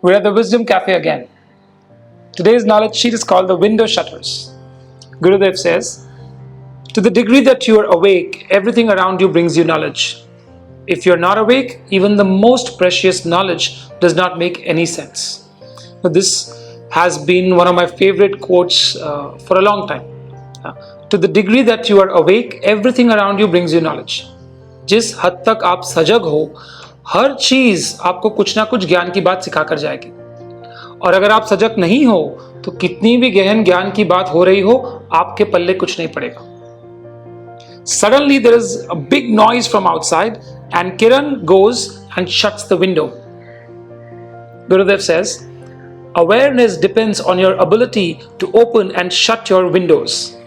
We're at the Wisdom Cafe again. Today's knowledge sheet is called the window shutters. Gurudev says, to the degree that you are awake, everything around you brings you knowledge. If you're not awake, even the most precious knowledge does not make any sense. Now, this has been one of my favorite quotes for a long time. To the degree that you are awake, everything around you brings you knowledge. जिस हद तक आप सजग हो, हर चीज आपको कुछ ना कुछ ज्ञान की बात सिखा कर जाएगी. और अगर आप सजग नहीं हो, तो कितनी भी गहन ज्ञान की बात हो रही हो, आपके पल्ले कुछ नहीं पड़ेगा. Suddenly there is a big noise from outside and Kiran goes and shuts the window. Gurudev says, awareness depends on your ability to open and shut your windows.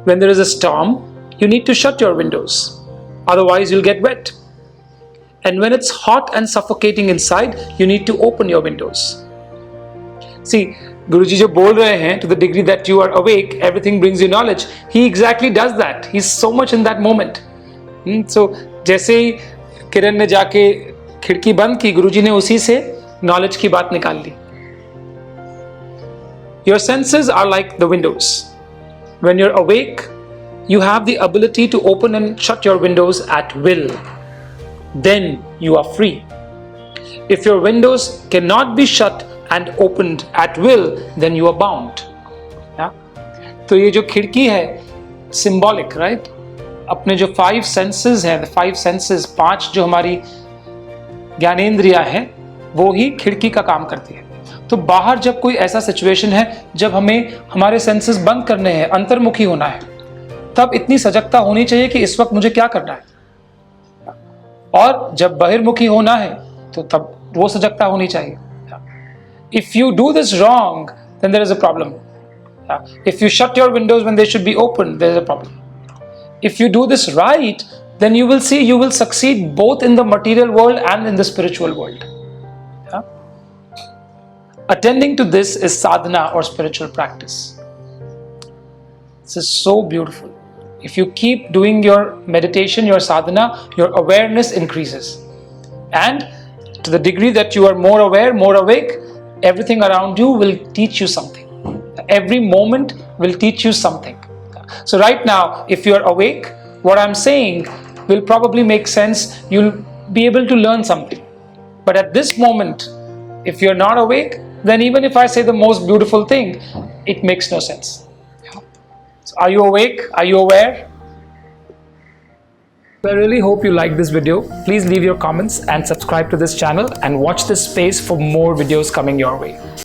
When there is a storm, you need to shut your windows. Otherwise, you'll get wet. And when it's hot and suffocating inside, you need to open your windows. See, Guruji jo bol rahe hain, to the degree that you are awake, everything brings you knowledge. He exactly does that. He's so much in that moment. So, जैसे ही किरण ने जाके खिड़की बंद की, गुरुजी ने उसी से knowledge की बात निकाल ली. Your senses are like the windows. When you're awake, you have the ability to open and shut your windows at will. Then you are free. If your windows cannot be shut and opened at will, then you are bound. Yeah? तो ये जो खिड़की है, symbolic, right? अपने जो 5 senses हैं, the 5 senses, 5 जो हमारी ज्ञानेंद्रियां हैं, वो ही खिड़की का काम करती है. तो बाहर जब कोई ऐसा सिचुएशन है जब हमें हमारे सेंसेस बंद करने हैं, अंतर्मुखी होना है, तब इतनी सजगता होनी चाहिए कि इस वक्त मुझे क्या करना है. और जब बहिर्मुखी होना है तो तब वो सजगता होनी चाहिए. If you do this wrong, then there is a problem. If you shut your windows when they should be open, there is a problem. If you do this right, then you will see you will succeed both in the material world and in the spiritual world. Attending to this is sadhana or spiritual practice. This is so beautiful. If you keep doing your meditation, your sadhana, your awareness increases. And to the degree that you are more aware, more awake, everything around you will teach you something. Every moment will teach you something. So right now, if you are awake, what I'm saying will probably make sense. You'll be able to learn something. But at this moment, if you're not awake, then even if I say the most beautiful thing, it makes no sense. So are you awake? Are you aware? I really hope you liked this video. Please leave your comments and subscribe to this channel and watch this space for more videos coming your way.